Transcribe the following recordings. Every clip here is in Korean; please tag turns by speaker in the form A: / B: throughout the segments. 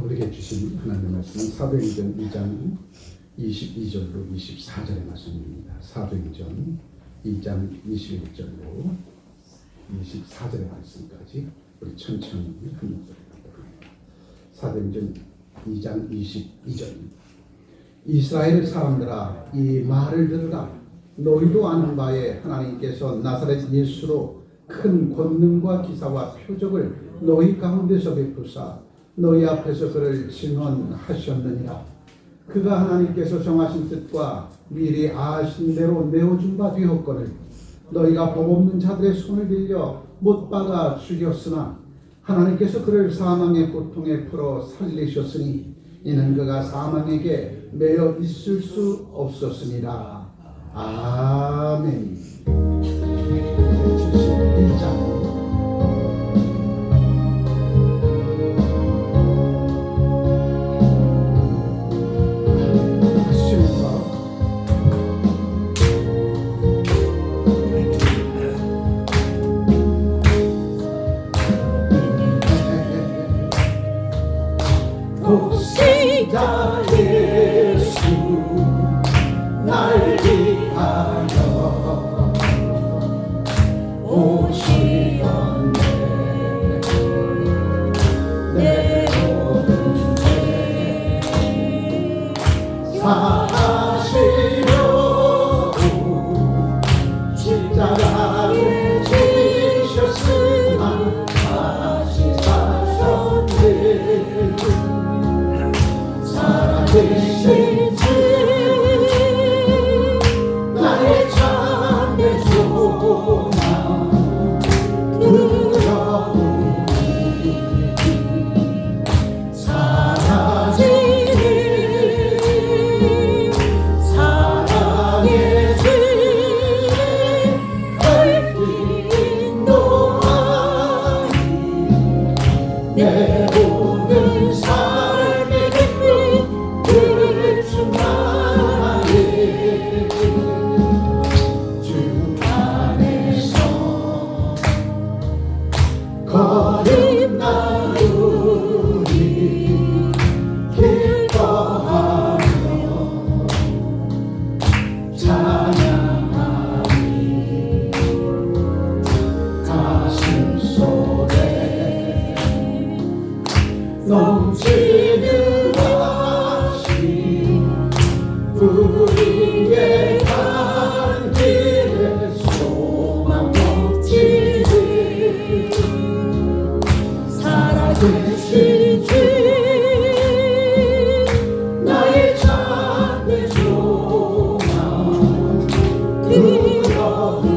A: 우리에게 주신 하나님의 말씀은 사도행전 2장 22절로 24절의 말씀입니다. 사도행전 2장 21절로 24절의 말씀까지 우리 천천히 한 목소리 합니다. 사도행전 2장 22절. 이스라엘 사람들아, 이 말을 들으라. 너희도 아는 바에 하나님께서 나사렛 예수로 큰 권능과 기사와 표적을 너희 가운데서 베푸사 너희 앞에서 그를 증언하셨느니라. 그가 하나님께서 정하신 뜻과 미리 아신 대로 내어준 바 되었거늘 너희가 복없는 자들의 손을 빌려 못 박아 죽였으나 하나님께서 그를 사망의 고통에 풀어 살리셨으니 이는 그가 사망에게 매여 있을 수 없었습니다. 아멘. 71장
B: 독생자 예수 날 위하여 오시었네. 내 모든 죄 사하시려고 십자가를 지셨으나 다시 사셨네. 살아계신 주 나의 참된 소망 두려움이 사라지니 사랑의 주의 걸린 노하니 내 모든 삶의 주 안에서 거듭나우리 기뻐하며 찬양하리. 가슴 속에 넘치는 우리의 간 길에 소망 넘치지. 살아계신 주 나의 참된 소망 두려움이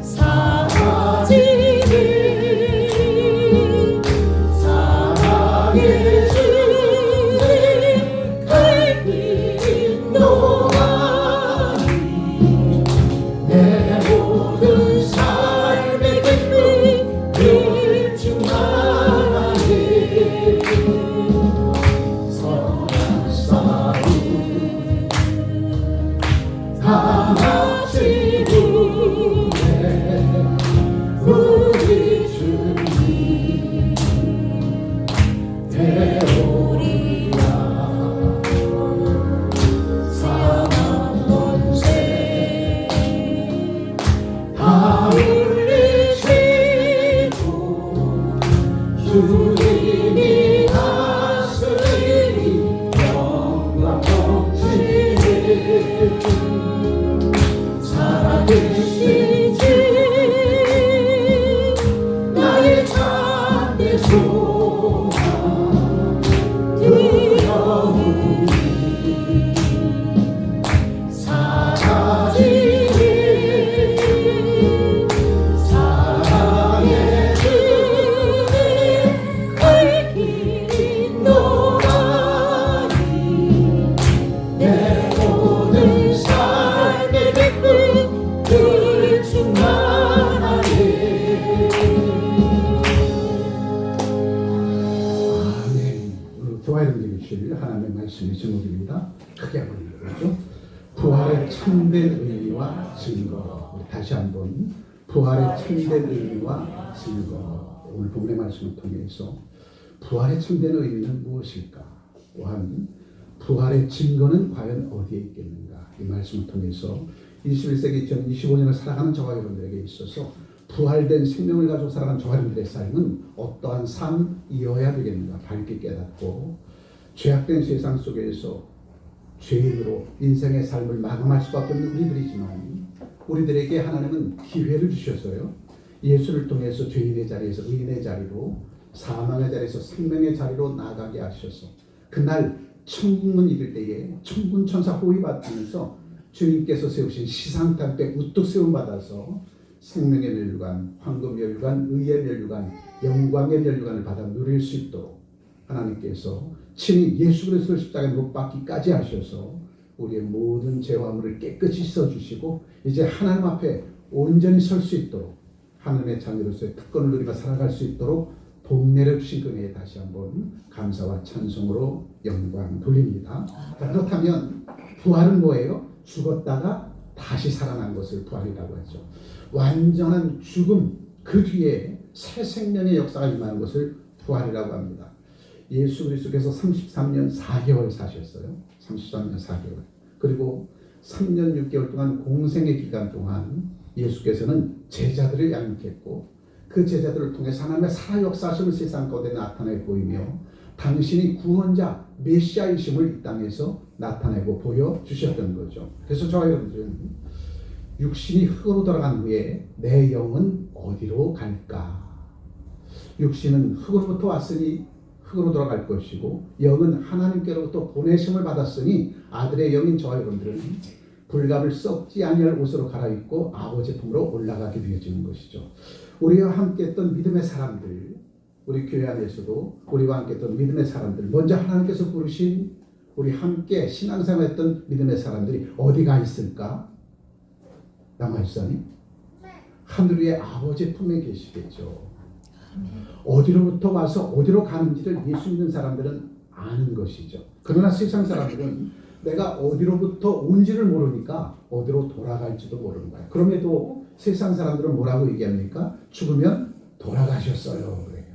B: 사라지니 사랑의 내 모든 삶의 기쁨 늘 충만하게 선한 싸움 다같이 부르네. 우리 주님 되오리라. 사망 권세 다 물리시고 주님이 다스리니 영광 넘치네. 살아계신 주 나의 참된 소망 두려움이 사라지니 사랑의 주의 걸린 노라니 내 모든 삶의 기쁨 늘 충만하네.
A: 아멘. 교회를 드리실 하나님의 말씀의 제목입니다. 크게 한번 읽어보죠. 부활의 참된 의미와 증거. 우리 다시 한번 부활의 참된 의미와 증거 오늘 본문의 말씀을 통해서 부활의 참된 의미는 무엇일까? 또한 부활의 증거는 과연 어디에 있겠는가? 이 말씀을 통해서 21세기 2025년을 살아가는 저와 여러분들에게 있어서 부활된 생명을 가지고 살아가는 저와 여러분들의 삶은 어떠한 삶이어야 되겠는가? 밝게 깨닫고 죄악된 세상 속에서 죄인으로 인생의 삶을 마감할 수밖에 없는 우리들이지만 우리들에게 하나님은 기회를 주셔서요. 예수를 통해서 죄인의 자리에서 의인의 자리로 사망의 자리에서 생명의 자리로 나아가게 하셔서 그날 천국문 이룰 때에 천군 천사 호위 받으면서 주님께서 세우신 시상탑에 우뚝 세움 받아서 생명의 면류관, 황금 면류관, 의의 면류관, 영광의 면류관을 받아 누릴 수 있도록 하나님께서 친히 예수 그리스도 십자가에 못 박기까지 하셔서 우리의 모든 죄와 물을 깨끗이 씻어주시고 이제 하나님 앞에 온전히 설 수 있도록 하나님의 자녀로서의 특권을 누리며 살아갈 수 있도록 복 내려주신 그에게 다시 한번 감사와 찬송으로 영광 돌립니다. 자, 그렇다면 부활은 뭐예요? 죽었다가 다시 살아난 것을 부활이라고 하죠. 완전한 죽음 그 뒤에 새 생명의 역사가 임하는 것을 부활이라고 합니다. 예수 그리스도께서 33년 4개월 사셨어요. 33년 4개월. 그리고 3년 6개월 동안 공생의 기간 동안 예수께서는 제자들을 양육했고 그 제자들을 통해 하나님의 살아 역사하심을 세상 가운데 나타내 보이며 당신이 구원자 메시아이심을 이 땅에서 나타내고 보여주셨던 거죠. 그래서 저와 여러분들은 육신이 흙으로 돌아간 후에 내 영은 어디로 갈까? 육신은 흙으로부터 왔으니 흙으로 돌아갈 것이고 영은 하나님께로부터 보내심을 받았으니 아들의 영인 저와 여러분들은 불갑을 썩지 아니할 옷으로 갈아입고 아버지 품으로 올라가게 되어지는 것이죠. 우리와 함께 했던 믿음의 사람들, 우리 교회 안에서도 우리와 함께 했던 믿음의 사람들, 먼저 하나님께서 부르신 우리 함께 신앙생활했던 믿음의 사람들이 어디가 있을까? 남아있사니? 하늘 위에 아버지 품에 계시겠죠. 어디로부터 와서 어디로 가는지를 예수 믿는 사람들은 아는 것이죠. 그러나 세상 사람들은 내가 어디로부터 온지를 모르니까 어디로 돌아갈지도 모르는 거예요. 그럼에도 세상 사람들은 뭐라고 얘기합니까? 죽으면 돌아가셨어요. 그래요.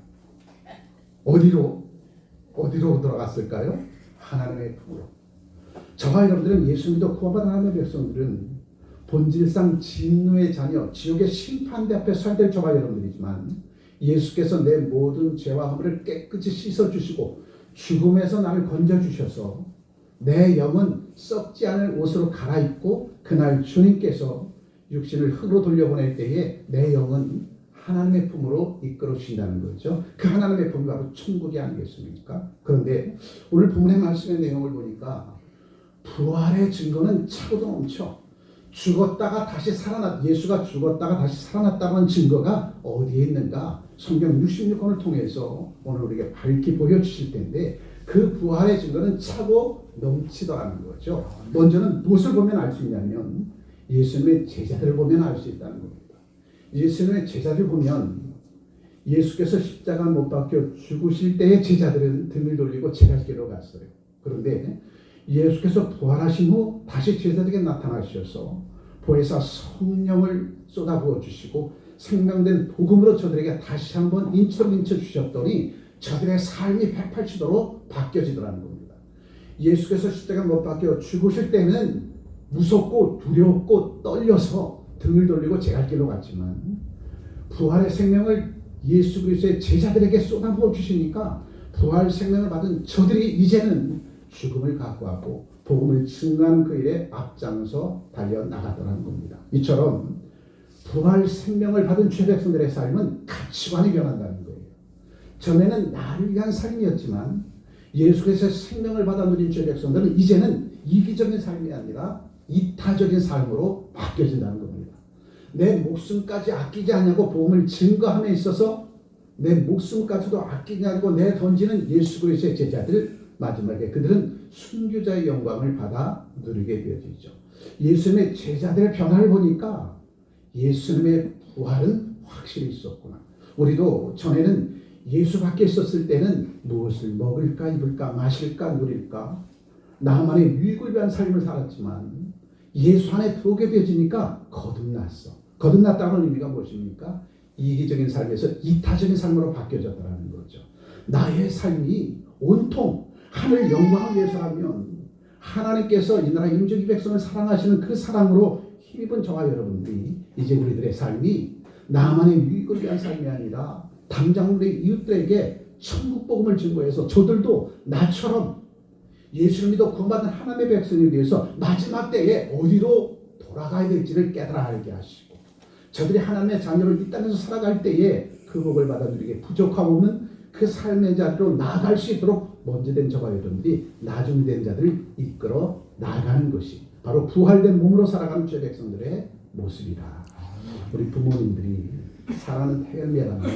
A: 어디로 돌아갔을까요? 하나님의 품으로. 저와 여러분들은 예수 믿어 구원받은 하나님의 백성들은 본질상 진노의 자녀, 지옥의 심판대 앞에 서야 될 저와 여러분들이지만 예수께서 내 모든 죄와 허물을 깨끗이 씻어주시고 죽음에서 나를 건져주셔서 내 영은 썩지 않을 옷으로 갈아입고 그날 주님께서 육신을 흙으로 돌려보낼 때에 내 영은 하나님의 품으로 이끌어 주신다는 거죠. 그 하나님의 품이 바로 천국이 아니겠습니까? 그런데 오늘 본문의 말씀의 내용을 보니까 부활의 증거는 차고도 넘쳐 죽었다가 다시 예수가 죽었다가 다시 살아났다는 증거가 어디에 있는가? 성경 66권을 통해서 오늘 우리에게 밝히 보여주실 텐데 그 부활의 증거는 차고 넘치더라는 거죠. 먼저는 무엇을 보면 알 수 있냐면 예수님의 제자들을 보면 알 수 있다는 겁니다. 예수님의 제자들 보면 예수께서 십자가 못 박혀 죽으실 때의 제자들은 등을 돌리고 제갈길로 갔어요. 그런데 예수께서 부활하신 후 다시 제자들에게 나타나셔서 보혜사 성령을 쏟아부어 주시고 생명된 복음으로 저들에게 다시 한번 인쳐 주셨더니 저들의 삶이 180도로 바뀌어지더라는 겁니다. 예수께서 십자가 못 박혀 죽으실 때는 무섭고 두렵고 떨려서 등을 돌리고 제갈길로 갔지만 부활의 생명을 예수 그리스도의 제자들에게 쏟아부어 주시니까 부활 생명을 받은 저들이 이제는 죽음을 각오하고 복음을 증거하는 그 일에 앞장서 달려나가더라는 겁니다. 이처럼 부활 생명을 받은 죄 백성들의 삶은 가치관이 변한다는 거예요. 전에는 나를 위한 삶이었지만 예수께서 생명을 받아 누린 죄 백성들은 이제는 이기적인 삶이 아니라 이타적인 삶으로 바뀌어진다는 겁니다. 내 목숨까지 아끼지 않냐고 복음을 증거함에 있어서 내 목숨까지도 아끼지 않고 내던지는 예수 그리스도의 제자들 마지막에 그들은 순교자의 영광을 받아 누리게 되어지죠. 예수님의 제자들의 변화를 보니까 예수님의 부활은 확실히 있었구나. 우리도 전에는 예수 밖에 있었을 때는 무엇을 먹을까 입을까 마실까 누릴까 나만의 유익을 위한 삶을 살았지만 예수 안에 들어오게 되어지니까 거듭났어. 거듭났다는 의미가 무엇입니까? 이기적인 삶에서 이타적인 삶으로 바뀌어졌다는 거죠. 나의 삶이 온통 하늘 영광을 위해서라면 하나님께서 이 나라 임종 이 백성을 사랑하시는 그 사랑으로 힘입은 저와 여러분들이 이제 우리들의 삶이 나만의 유익을 위한 삶이 아니라 당장 우리 이웃들에게 천국 복음을 증거해서 저들도 나처럼 예수를 믿어 구원받은 하나님의 백성에 대해서 마지막 때에 어디로 돌아가야 될지를 깨달아 알게 하시고 저들이 하나님의 자녀를 이 땅에서 살아갈 때에 그 복을 받아 누리게 부족하고 없는 그 삶의 자리로 나아갈 수 있도록 먼저 된 저와 여러분들이 나중에 된 자들을 이끌어 나아가는 것이 바로 부활된 몸으로 살아가는 주의 백성들의 모습이다. 우리 부모님들이 사랑하는 태열매라면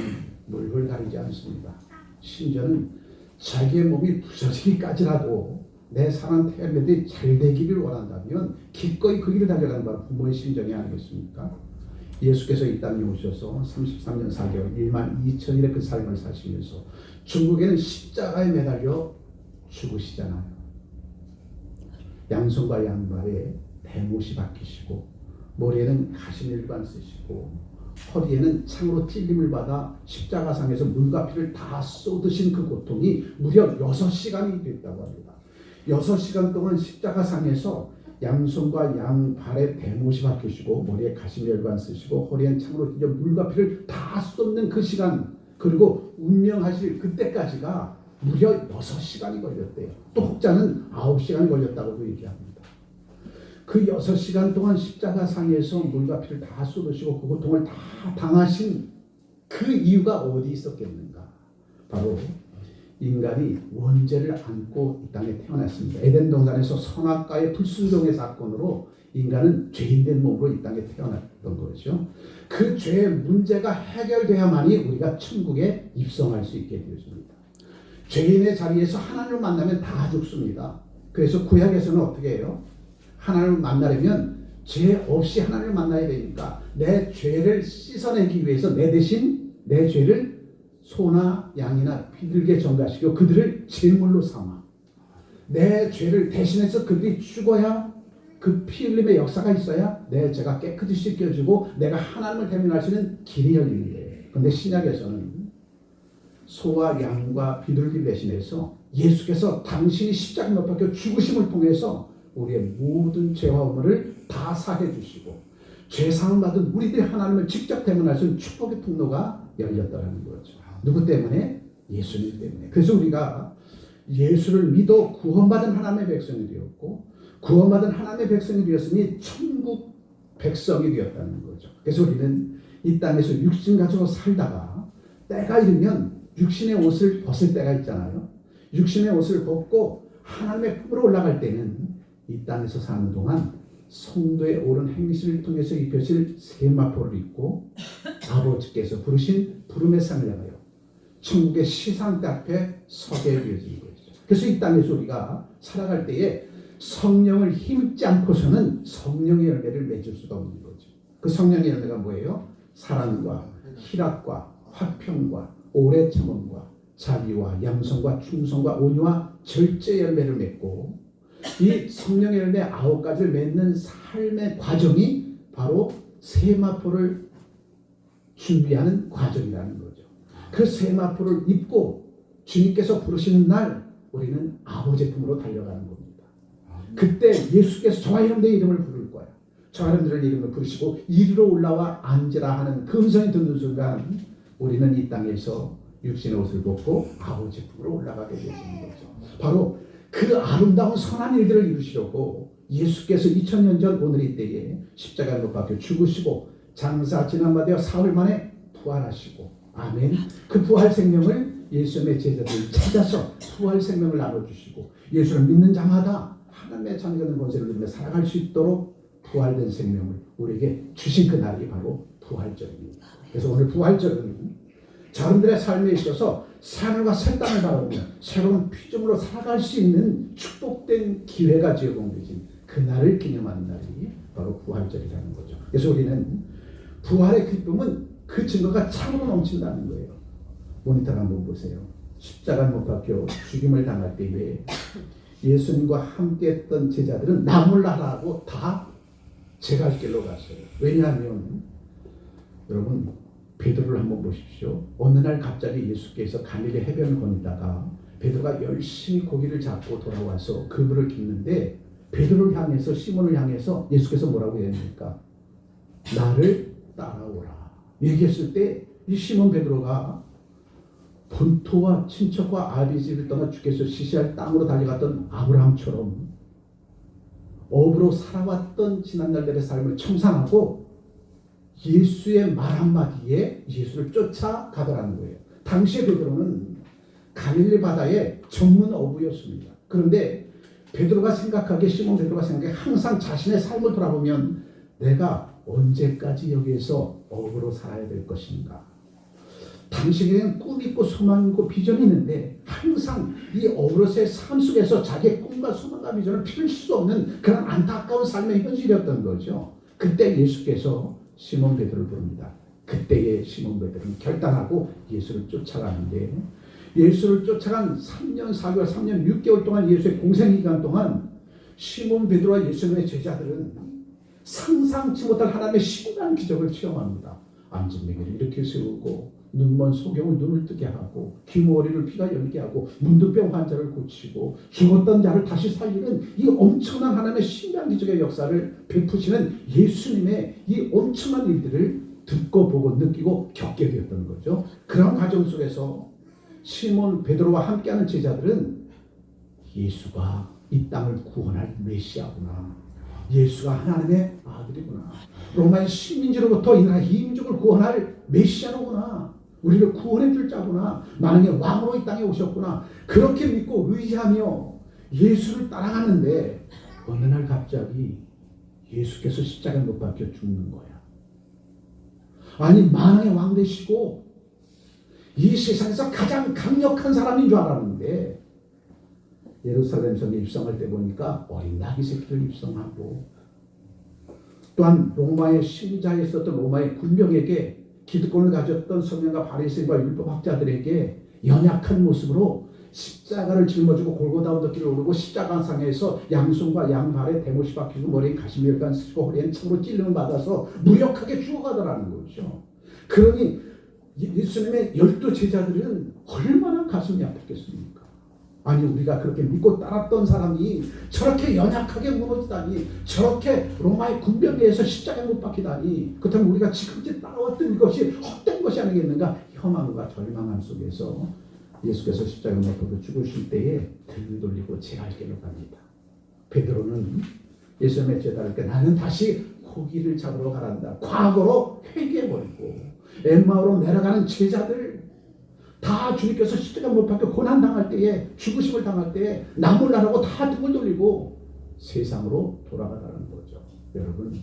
A: 물을 가리지 않습니다. 심지어는 자기의 몸이 부서지기까지라도 내 사랑하는 태열매들이 잘 되기를 원한다면 기꺼이 그 길을 달려가는 바로 부모의 심정이 아니겠습니까? 예수께서 이 땅에 오셔서 33년 4개월 1만 2천일의 그 삶을 사시면서 중국에는 십자가에 매달려 죽으시잖아요. 양손과 양발에 대못이 박히시고 머리에는 가시밀관 쓰시고 허리에는 창으로 찔림을 받아 십자가상에서 물과 피를 다 쏟으신 그 고통이 무려 6시간이 됐다고 합니다. 6시간 동안 십자가상에서 양손과 양발에 대못이 박히시고 머리에 가시멸관 쓰시고 허리엔 창으로 찔려 물과 피를 다 쏟는 그 시간 그리고 운명하실 그때까지가 무려 6시간이 걸렸대요. 또 혹자는 9시간이 걸렸다고도 얘기합니다. 그 6시간 동안 십자가상에서 물과 피를 다 쏟으시고 그 고통을 다 당하신 그 이유가 어디 있었겠는가? 바로 인간이 원죄를 안고 이 땅에 태어났습니다. 에덴 동산에서 선악과의 불순종의 사건으로 인간은 죄인된 몸으로 이 땅에 태어났던 거죠. 그 죄의 문제가 해결돼야만이 우리가 천국에 입성할 수 있게 되었습니다. 죄인의 자리에서 하나님을 만나면 다 죽습니다. 그래서 구약에서는 어떻게 해요? 하나님을 만나려면 죄 없이 하나님을 만나야 되니까 내 죄를 씻어내기 위해서 내 대신 내 죄를 소나 양이나 비둘기에 전가시켜 그들을 제물로 삼아 내 죄를 대신해서 그들이 죽어야 그 피 흘림의 역사가 있어야 내 죄가 깨끗이 씻겨지고 내가 하나님을 대면할 수 있는 길이 열리는 거예요. 그런데 신약에서는 소와 양과 비둘기 대신해서 예수께서 당신이 십자가에 못 박혀 죽으심을 통해서 우리의 모든 죄와 허물을 다 사해 주시고 죄상을 받은 우리들이 하나님을 직접 대면할 수 있는 축복의 통로가 열렸다는 거죠. 누구 때문에? 예수님 때문에. 그래서 우리가 예수를 믿어 구원받은 하나님의 백성이 되었고 구원받은 하나님의 백성이 되었으니 천국 백성이 되었다는 거죠. 그래서 우리는 이 땅에서 육신 가지고 살다가 때가 이르면 육신의 옷을 벗을 때가 있잖아요. 육신의 옷을 벗고 하나님의 품으로 올라갈 때는 이 땅에서 사는 동안 성도의 옳은 행실을 통해서 입혀질 세마포를 입고 아버지께서 부르신 부름의 상을 향하여 천국의 시상대 앞에 서게 되어진 거죠. 그래서 이 땅에서 우리가 살아갈 때에 성령을 힘입지 않고서는 성령의 열매를 맺을 수가 없는 거죠. 그 성령의 열매가 뭐예요? 사랑과 희락과 화평과 오래 참음과 자비와 양성과 충성과 온유와 절제 열매를 맺고 이 성령의 열매 9가지를 맺는 삶의 과정이 바로 세마포를 준비하는 과정이라는 거죠. 그 세마포를 입고 주님께서 부르시는 날 우리는 아버지 품으로 달려가는 겁니다. 그때 예수께서 저와 여러분들의 이름을 부를 거예요. 저와 여러분들의 이름을 부르시고 이리로 올라와 앉으라 하는 그 음성이 듣는 순간 우리는 이 땅에서 육신의 옷을 벗고 아버지 품으로 올라가게 되는 거죠. 바로 그 아름다운 선한 일들을 이루시려고 예수께서 2000년 전 오늘 이때에 십자가에 못 박혀 죽으시고 장사 지난 바 되어 사흘 만에 부활하시고 아멘. 그 부활 생명을 예수님의 제자들이 찾아서 부활 생명을 나눠주시고 예수를 믿는 자마다 하나님의 창조된 권세를 누리며 살아갈 수 있도록 부활된 생명을 우리에게 주신 그 날이 바로 부활절입니다. 그래서 오늘 부활절은 저분들의 삶에 있어서 하늘과 새 땅을 바라보며 새로운 피조물로 살아갈 수 있는 축복된 기회가 제공되신 그날을 기념하는 날이 바로 부활절이라는 거죠. 그래서 우리는 부활의 기쁨은 그 증거가 참으로 넘친다는 거예요. 모니터를 한번 보세요. 십자가에 못 박혀 죽임을 당할 때에 예수님과 함께 했던 제자들은 나 몰라라고 다 제갈 길로 갔어요. 왜냐하면 여러분 베드로를 한번 보십시오. 어느 날 갑자기 예수께서 갈릴리 해변을 거니다가 베드로가 열심히 고기를 잡고 돌아와서 그물을 깁는데 베드로를 향해서 시몬을 향해서 예수께서 뭐라고 했습니까? 나를 따라오라. 얘기했을 때 이 시몬 베드로가 본토와 친척과 아비집을 떠나 주께서 지시할 땅으로 달려갔던 아브라함처럼 업으로 살아왔던 지난날들의 삶을 청산하고 예수의 말 한마디에 예수를 쫓아가더라는 거예요. 당시에 베드로는 갈릴리 바다의 전문 어부였습니다. 그런데 베드로가 생각하기에 시몬 베드로가 생각하기에 항상 자신의 삶을 돌아보면 내가 언제까지 여기에서 어부로 살아야 될 것인가. 당시에는 꿈이 있고 소망이 있고 비전이 있는데 항상 이 어부로서의 삶 속에서 자기의 꿈과 소망과 비전을 펼칠 수 없는 그런 안타까운 삶의 현실이었던 거죠. 그때 예수께서 시몬 베드로를 부릅니다. 그때의 시몬 베드로는 결단하고 예수를 쫓아가는데 예수를 쫓아간 3년 4개월 3년 6개월 동안 예수의 공생 기간 동안 시몬 베드로와 예수님의 제자들은 상상치 못할 하나님의 신비한 기적을 체험합니다. 앉은뱅이를 이렇게 세우고 눈먼 소경을 눈을 뜨게 하고 귀머리를 피가 열게 하고 문둥병 환자를 고치고 죽었던 자를 다시 살리는 이 엄청난 하나님의 신비한 기적의 역사를 베푸시는 예수님의 이 엄청난 일들을 듣고 보고 느끼고 겪게 되었던 거죠. 그런 과정 속에서 시몬 베드로와 함께하는 제자들은 예수가 이 땅을 구원할 메시아구나, 예수가 하나님의 아들이구나, 로마의 식민지로부터 이 나라 이민족을 구원할 메시아로구나, 우리를 구원해 줄 자구나, 만왕의 왕으로 이 땅에 오셨구나, 그렇게 믿고 의지하며 예수를 따라가는데 어느 날 갑자기 예수께서 십자가에 못 박혀 죽는 거야. 아니 만왕의 왕 되시고 이 세상에서 가장 강력한 사람인 줄 알았는데 예루살렘 성에 입성할 때 보니까 어린 나귀 새끼를 입성하고 또한 로마의 신자에 있었던 로마의 군병에게 기득권을 가졌던 서명과 바리새인과 율법학자들에게 연약한 모습으로 십자가를 짊어지고 골고다 언덕길을 오르고 십자가상에서 양손과 양발에 대못이 박히고 머리에 가시밀관 쓰고 허리엔 창으로 찔림을 받아서 무력하게 죽어가더라는 거죠. 그러니 예수님의 12 제자들은 얼마나 가슴이 아팠겠습니까? 아니 우리가 그렇게 믿고 따랐던 사람이 저렇게 연약하게 무너지다니, 저렇게 로마의 군병에 의해서 십자가에 못 박히다니, 그렇다면 우리가 지금까지 따라왔던 이것이 헛된 것이 아니겠는가? 혐오와 절망함 속에서 예수께서 십자가에 못 박혀 죽으실 때에 등을 돌리고 제갈 길로 갑니다. 베드로는 예수님의 제자를 때 나는 다시 고기를 잡으러 가란다. 과거로 회개해버리고 엠마오로 내려가는 제자들 다 주님께서 십자가 못 박혀 고난당할 때에, 죽으심을 당할 때에 나몰라라고 다 등을 돌리고 세상으로 돌아가라는 거죠. 여러분,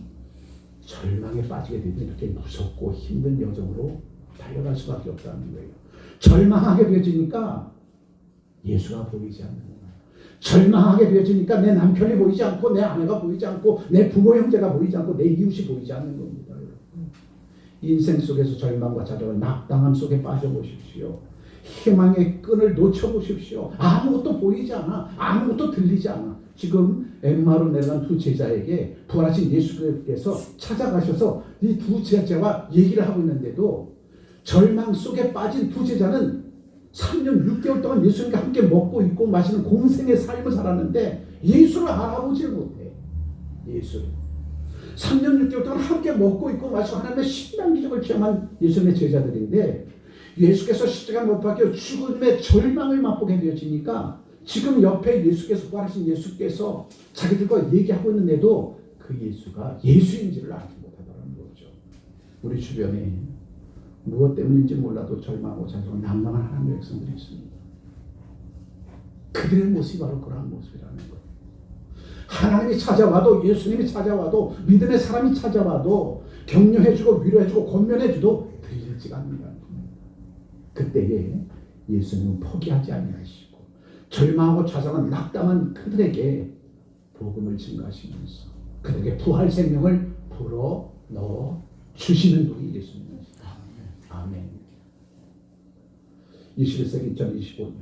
A: 절망에 빠지게 되면 이렇게 무섭고 힘든 여정으로 달려갈 수밖에 없다는 거예요. 절망하게 되어지니까 예수가 보이지 않는 거예요. 절망하게 되어지니까 내 남편이 보이지 않고 내 아내가 보이지 않고 내 부모 형제가 보이지 않고 내 이웃이 보이지 않는 겁니다. 여러분. 인생 속에서 절망과 좌절과 낙담함 속에 빠져보십시오. 희망의 끈을 놓쳐보십시오. 아무것도 보이지 않아. 아무것도 들리지 않아. 지금 엠마로 내려간 두 제자에게 부활하신 예수께서 찾아가셔서 이 두 제자와 얘기를 하고 있는데도 절망 속에 빠진 두 제자는 3년 6개월 동안 예수님과 함께 먹고 입고 마시는 공생의 삶을 살았는데 예수를 알아보질 못해. 예수를 3년 6개월 동안 함께 먹고 입고 마시고 하나님의 신비한 기적을 체험한 예수님의 제자들인데 예수께서 십자가에 못 박혀 죽음의 절망을 맛보게 되어지니까 지금 옆에 예수께서 부활하신 예수께서 자기들과 얘기하고 있는데도 그 예수가 예수인지를 알지 못하더라는 거죠. 우리 주변에 무엇 때문인지 몰라도 절망하고 좌절하고 난감한 하나님의 백성들이 있습니다. 그들의 모습이 바로 그러한 모습이라는 거예요. 하나님이 찾아와도, 예수님이 찾아와도, 믿음의 사람이 찾아와도 격려해주고 위로해주고 권면해주도 들리지가 않는다. 그때에 예수님은 포기하지 아니하시고 절망하고 좌절한 낙담한 그들에게 복음을 증거하시면서 그들에게 부활 생명을 불어 넣어 주시는 분이 예수님이십니다. 아멘. 21세기 2025년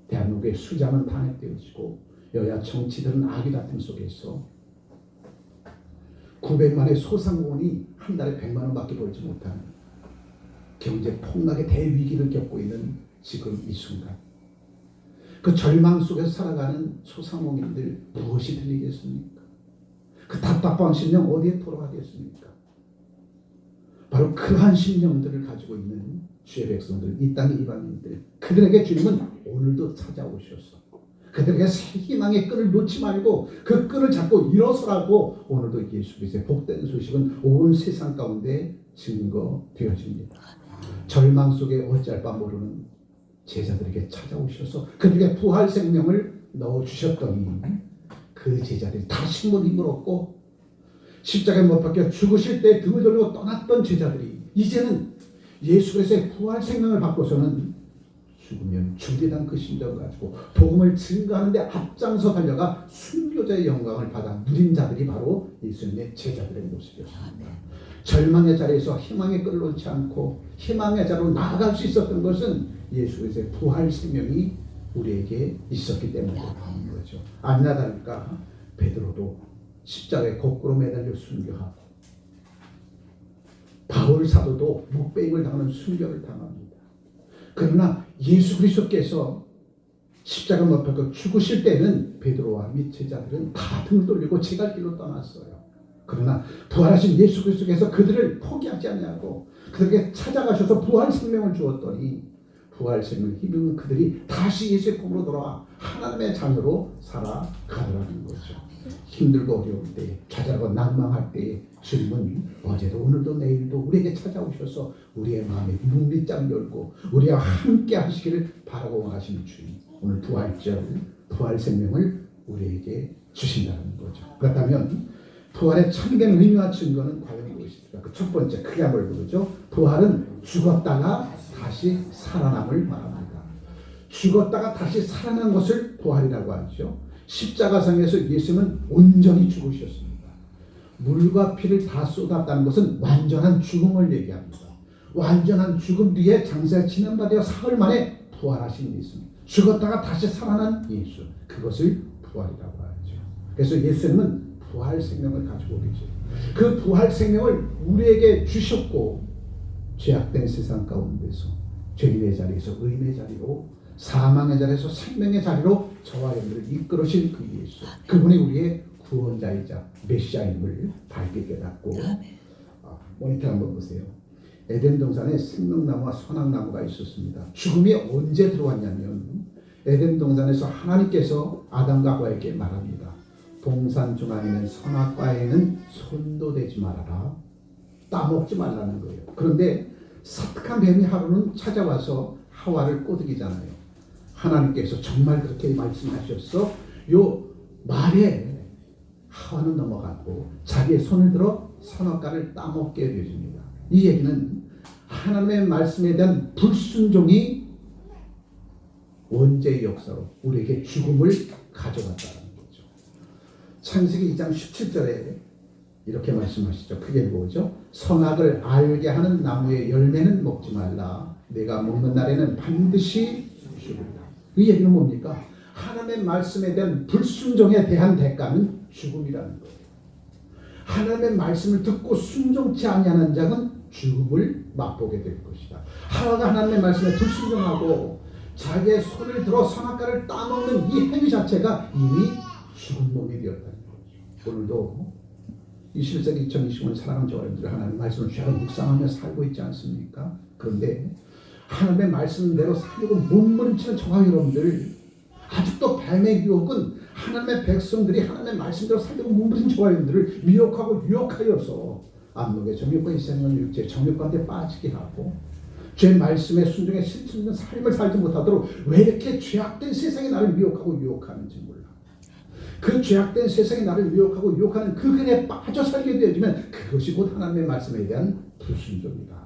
A: 대한민국의 수장은 탄핵되어지고 여야 정치들은 악의 다툼 속에서 900만의 소상공인이 한 달에 100만 원밖에 벌지 못하는 경제 폭락의 대위기를 겪고 있는 지금 이 순간, 그 절망 속에서 살아가는 소상공인들 무엇이 들리겠습니까? 그 답답한 심령 어디에 토로하겠습니까? 바로 그러한 심령들을 가지고 있는 주의 백성들, 이 땅의 이방인들, 그들에게 주님은 오늘도 찾아오셔서 그들에게 새 희망의 끈을 놓지 말고 그 끈을 잡고 일어서라고 오늘도 예수 그리스도의 복된 소식은 온 세상 가운데 증거되어집니다. 절망 속에 어찌할 바 모르는 제자들에게 찾아오셔서 그들에게 부활 생명을 넣어주셨더니 그 제자들이 다시 한번 힘을 얻고 십자가에 못 박혀 죽으실 때 등을 돌리고 떠났던 제자들이 이제는 예수 그리스도의 부활 생명을 받고서는 죽으면 죽이란 그 심정을 가지고 복음을 증거하는 데 앞장서 달려가 순교자의 영광을 받아 누린 자들이 바로 예수님의 제자들의 모습이었습니다. 절망의 자리에서 희망의 끈을 놓지 않고 희망의 자리로 나아갈 수 있었던 것은 예수 그리스도의 부활 생명이 우리에게 있었기 때문이라는 거죠. 아니나 다를까 베드로도 십자가에 거꾸로 매달려 순교하고 바울 사도도 목베임을 당하는 순교를 당합니다. 그러나 예수 그리스도께서 십자가 못 박혀 죽으실 때는 베드로와 및 제자들은 다 등을 돌리고 제갈 길로 떠났어요. 그러나 부활하신 예수 그리스도께서 그들을 포기하지 아니하고 그들에게 찾아가셔서 부활 생명을 주었더니 부활 생명을 힘입은 그들이 다시 예수의 품으로 돌아와 하나님의 자녀로 살아가더라는 거죠. 힘들고 어려울 때, 좌절하고 난망할 때 주님은 어제도 오늘도 내일도 우리에게 찾아오셔서 우리의 마음에 문빗장 열고 우리와 함께 하시기를 바라고 하시는 주님, 오늘 부활절, 부활 생명을 우리에게 주신다는 거죠. 그렇다면 부활의 참된 의미와 증거는 과연 무엇일까? 그 첫 번째 크게 한번 보죠. 부활은 죽었다가 다시 살아남을 말합니다. 죽었다가 다시 살아난 것을 부활이라고 하죠. 십자가상에서 예수님은 온전히 죽으셨습니다. 물과 피를 다 쏟았다는 것은 완전한 죽음을 얘기합니다. 완전한 죽음 뒤에 장사에 치는바되어 사흘 만에 부활하신 예수, 죽었다가 다시 살아난 예수, 그것을 부활이라고 하죠. 그래서 예수님은 부활 생명을 가지고 계세요. 그 부활 생명을 우리에게 주셨고 죄악된 세상 가운데서 죄인의 자리에서 의인의 자리로 사망의 자리에서 생명의 자리로 저와 여러분을 이끌으신 그 예수, 그분이 우리의 구원자이자 메시아임을 밝게 깨닫고 모니터 한번 보세요. 에덴 동산에 생명나무와 선악나무가 있었습니다. 죽음이 언제 들어왔냐면 에덴 동산에서 하나님께서 아담과 하와에게 말합니다. 동산 중앙에 있는 선악과에는 손도 대지 말아라. 따먹지 말라는 거예요. 그런데 사특한 뱀이 하루는 찾아와서 하와를 꼬드기잖아요. 하나님께서 정말 그렇게 말씀하셨어? 요 말에 하와는 넘어갔고 자기의 손을 들어 선악과를 따먹게 되십니다. 이 얘기는 하나님의 말씀에 대한 불순종이 원죄의 역사로 우리에게 죽음을 가져갔다는 거죠. 창세기 2장 17절에 이렇게 말씀하시죠. 크게 보죠. 선악을 알게 하는 나무의 열매는 먹지 말라. 내가 먹는 날에는 반드시 죽으리라. 이 얘기는 뭡니까? 하나님의 말씀에 대한 불순종에 대한 대가는 죽음이라는 거예요. 하나님의 말씀을 듣고 순종치 아니하는 자는 죽음을 맛보게 될 것이다. 하와가 하나님의 말씀에 불순종하고 자기의 손을 들어 선악과를 따먹는 이 행위 자체가 이미 죽은 몸이 되었다는 거죠. 오늘도 21세기 2025년 사랑하는 저와 여러분들 하나님의 말씀을 잘 묵상하며 살고 있지 않습니까? 그런데 하나님의 말씀대로 살려고 몸부림치는 저와 여러분들, 아직도 뱀의 유혹은 하나님의 백성들이 하나님의 말씀대로 살려고 몸부림치는 저와 여러분들을 미혹하고 유혹하여서 안목의 정욕과 이생은 육체 정욕과한테 빠지게 하고 죄 말씀에 순종에 실천있는 삶을 살지 못하도록 왜 이렇게 죄악된 세상이 나를 미혹하고 유혹하는지 몰라. 그 죄악된 세상이 나를 미혹하고 유혹하는 그 근에 빠져 살게 되어지면 그것이 곧 하나님의 말씀에 대한 불순종이다.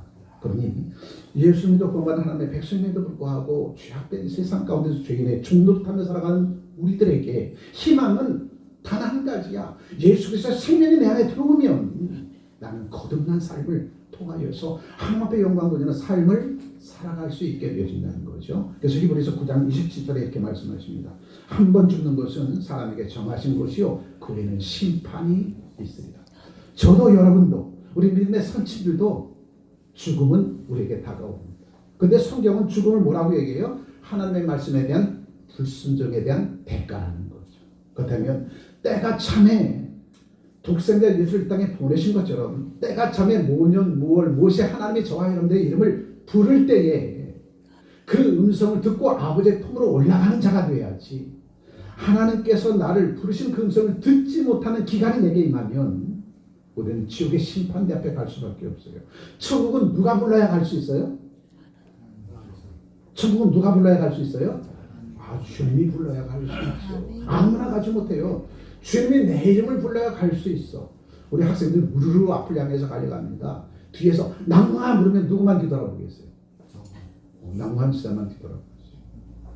A: 그러니 예수님도 본받은 하나님의 백성임에도 불구하고 죄악된 세상 가운데서 죄인의 중노릇하며 살아가는 우리들에게 희망은 단 한 가지야. 예수 그리스도의 생명이 내 안에 들어오면 나는 거듭난 삶을 통하여서 하나님 앞에 영광 돌리는 삶을 살아갈 수 있게 되어진다는 거죠. 그래서 히브리서 9장 27절에 이렇게 말씀하십니다. 한 번 죽는 것은 사람에게 정하신 것이요 그 후에는 심판이 있으리라. 저도 여러분도 우리 믿음의 선친들도 죽음은 우리에게 다가옵니다. 근데 성경은 죽음을 뭐라고 얘기해요? 하나님의 말씀에 대한 불순종에 대한 대가라는 거죠. 그렇다면 때가 참에 독생자 예수를 이 땅에 보내신 것처럼 때가 참에 모년 무월 무엇이 하나님이 저와 여러분들의 이름을 부를 때에 그 음성을 듣고 아버지의 품으로 올라가는 자가 돼야지, 하나님께서 나를 부르신 그 음성을 듣지 못하는 기간이 내게 임하면 우리는 지옥의 심판대 앞에 갈 수밖에 없어요. 천국은 누가 불러야 갈 수 있어요? 천국은 누가 불러야 갈 수 있어요? 주님이 불러야 갈 수 있죠. 아무나 가지 못해요. 주님이 내 이름을 불러야 갈 수 있어. 우리 학생들 우르르 앞을 향해서 달려갑니다. 뒤에서 낭만 부르면 누구만 뒤돌아보겠어요? 낭만 지사만 뒤돌아보겠어요.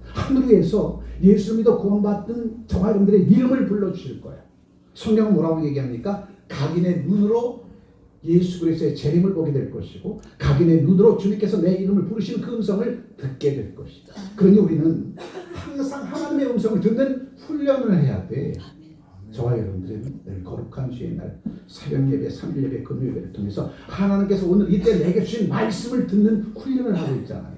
A: 하늘 위에서 예수 믿어 구원받은 저와 여러분들의 이름을 불러주실 거야. 성경은 뭐라고 얘기합니까? 각인의 눈으로 예수 그리스도의 재림을 보게 될 것이고, 각인의 눈으로 주님께서 내 이름을 부르시는 그 음성을 듣게 될 것이다. 그러니 우리는 항상 하나님의 음성을 듣는 훈련을 해야 돼. 저와 여러분들은 늘 거룩한 주의 날 새벽 예배, 3일 예배, 금요 예배를 통해서 하나님께서 오늘 이때 내게 주신 말씀을 듣는 훈련을 하고 있잖아요.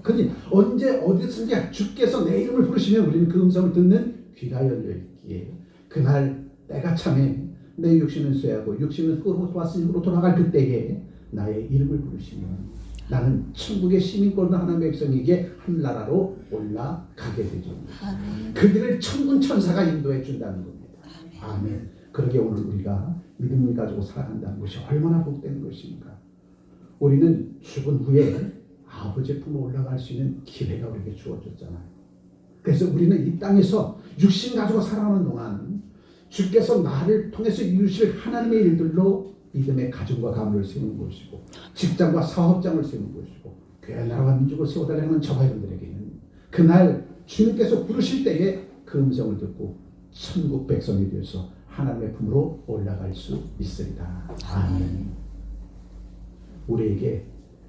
A: 그러니 언제 어디든지 주께서 내 이름을 부르시면 우리는 그 음성을 듣는 귀가 열려 있기에, 그날 때가 참에 내 육신은 쇠하고 육신은 흙으로 왔으니 흙으로 돌아갈 그때에 나의 이름을 부르시면 나는 천국의 시민권을 하나님의 백성에게 한 나라로 올라가게 되죠. 그 길을 천군 천사가 인도해 준다는 겁니다. 아멘. 그러게 오늘 우리가 믿음을 가지고 살아간다는 것이 얼마나 복된 것입니까? 우리는 죽은 후에 아버지의 품으로 올라갈 수 있는 기회가 우리에게 주어졌잖아요. 그래서 우리는 이 땅에서 육신 가지고 살아가는 동안 주께서 나를 통해서 이루실 하나님의 일들로 믿음의 가정과 가문을 세우는 것이고, 직장과 사업장을 세우는 것이고, 교회 나라와 민족을 세워달라는 저와 여러분들에게는 그날 주님께서 부르실 때에 그 음성을 듣고 천국 백성이 되어서 하나님의 품으로 올라갈 수 있으리다. 아멘. 우리에게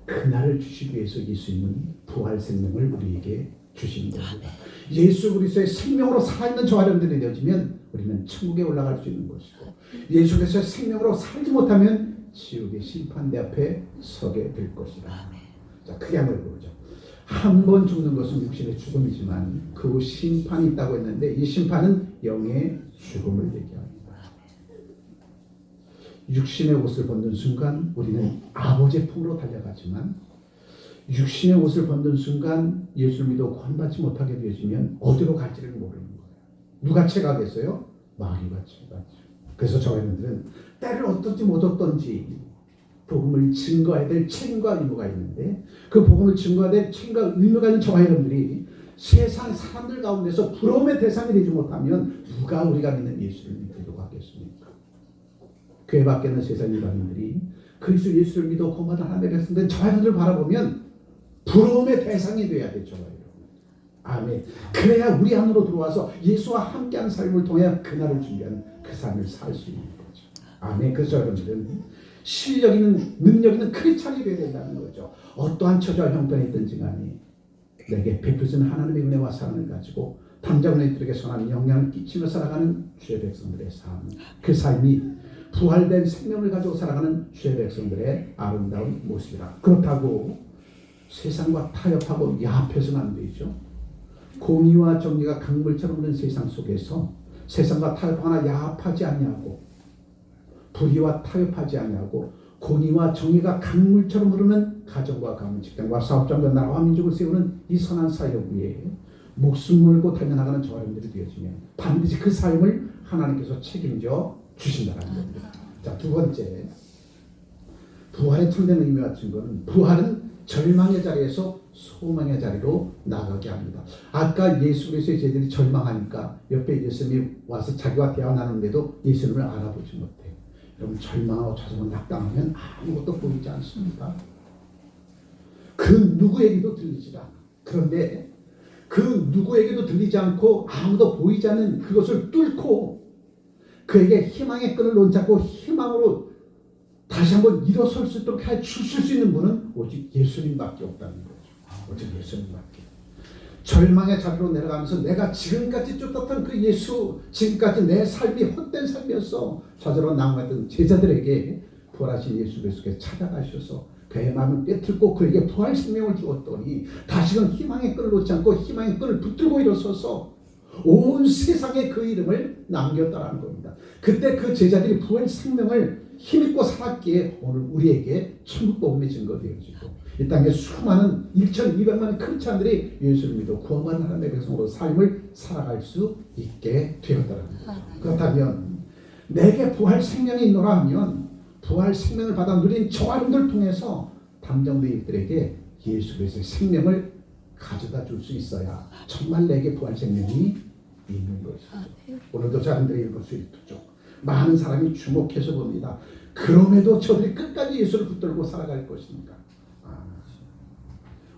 A: 그날을 주시기 위해서 예수님은 부활 생명을 우리에게 주신 겁니다. 예수 그리스도의 생명으로 살아있는 저와 여러분들이 되어지면 우리는 천국에 올라갈 수 있는 것이고, 예수 그리스도의 생명으로 살지 못하면 지옥의 심판대 앞에 서게 될 것이다. 자, 크게 한번 보죠. 한 번 죽는 것은 육신의 죽음이지만 그 후 심판이 있다고 했는데, 이 심판은 영의 죽음을 얘기합니다. 육신의 옷을 벗는 순간 우리는 아버지의 품으로 달려가지만, 육신의 옷을 벗는 순간 예수를 믿어 구원받지 못하게 되어지면 어디로 갈지를 모르는 거예요. 누가 채가겠어요? 마귀가 채가죠. 그래서 저희들은 때를 어떤지 못 어떤지 복음을 증거해야 될 책임과 의무가 있는데, 그 복음을 증거해야 될 책임과 의무가 있는 저와 여러분들이 세상 사람들 가운데서 부러움의 대상이 되지 못하면 누가 우리가 믿는 예수를 믿기도 하겠습니까? 교회 밖에 있는 세상 일반인들이 그리스도 예수를 믿어 구원받은 하나님의 백성된 저와 여러분들을 바라보면 부러움의 대상이 돼야 되죠. 아멘. 그래야 우리 안으로 들어와서 예수와 함께한 삶을 통해 그날을 준비하는 그 삶을 살 수 있는 거죠. 아멘. 그래서 여러분들은 실력 있는, 능력 있는 크리스찬이 되어야 된다는 거죠. 어떠한 처지와 형편에 있든지 간에 내게 베푸시는 하나님의 은혜와 사랑을 가지고 당장 너희들에게 선한 영향을 끼치며 살아가는 주의 백성들의 삶, 그 삶이 부활된 생명을 가지고 살아가는 주의 백성들의 아름다운 모습이라. 그렇다고 세상과 타협하고 야합해서는 안 되죠. 공의와 정의가 강물처럼 흐르는 세상 속에서 세상과 타협하거나 야합하지 아니하고, 불의와 타협하지 아니하고, 공의와 정의가 강물처럼 흐르는 가정과 가문, 직장과 사업장과 나라와 민족을 세우는 이 선한 사역 위에 목숨 걸고 달려나가는 저와 여러분들이 되어지면 반드시 그 삶을 하나님께서 책임져 주신다는 겁니다. 자, 두 번째, 부활의 참된 의미와 증거는, 부활은 절망의 자리에서 소망의 자리로 나가게 합니다. 아까 예수 그리스도의 제자들이 절망하니까 옆에 예수님이 와서 자기와 대화 나누는데도 예수님을 알아보지 못해. 여러분, 절망하고 좌절하고 낙담하면 아무것도 보이지 않습니다. 그 누구에게도 들리지 않아. 그런데 그 누구에게도 들리지 않고 아무도 보이지 않는 그것을 뚫고 그에게 희망의 끈을 놓잡고 희망으로 다시 한번 일어설 수 있도록 해 주실 수 있는 분은 오직 예수님밖에 없다는 거죠. 오직 예수님밖에. 절망의 자리로 내려가면서 내가 지금까지 쫓았던 그 예수, 지금까지 내 삶이 헛된 삶이었어, 좌절하고 낙망했던 제자들에게 부활하신 예수 그리스도께서 찾아가셔서 그의 마음을 꿰뚫고 그에게 부활 생명을 주었더니 다시는 희망의 끈을 놓지 않고 희망의 끈을 붙들고 일어서서 온 세상에 그 이름을 남겼다라는 겁니다. 그때 그 제자들이 부활 생명을 힘입고 살았기에 오늘 우리에게 천국 복음이 증거되어지고 이 땅에 수많은 1,200만의 크리스찬들이 예수를 믿어 구원받는 하나님의 백성으로 삶을 살아갈 수 있게 되었다라는 거죠. 그렇다면 내게 부활 생명이 있노라 하면 부활 생명을 받아 누린 저와 여러분들 통해서 담정대인들에게 예수 그리스도의 생명을 가져다 줄 수 있어야 정말 내게 부활 생명이 있는 것이죠. 오늘도 저들이 읽을 수 있도록 많은 사람이 주목해서 봅니다. 그럼에도 저들이 끝까지 예수를 붙들고 살아갈 것입니까?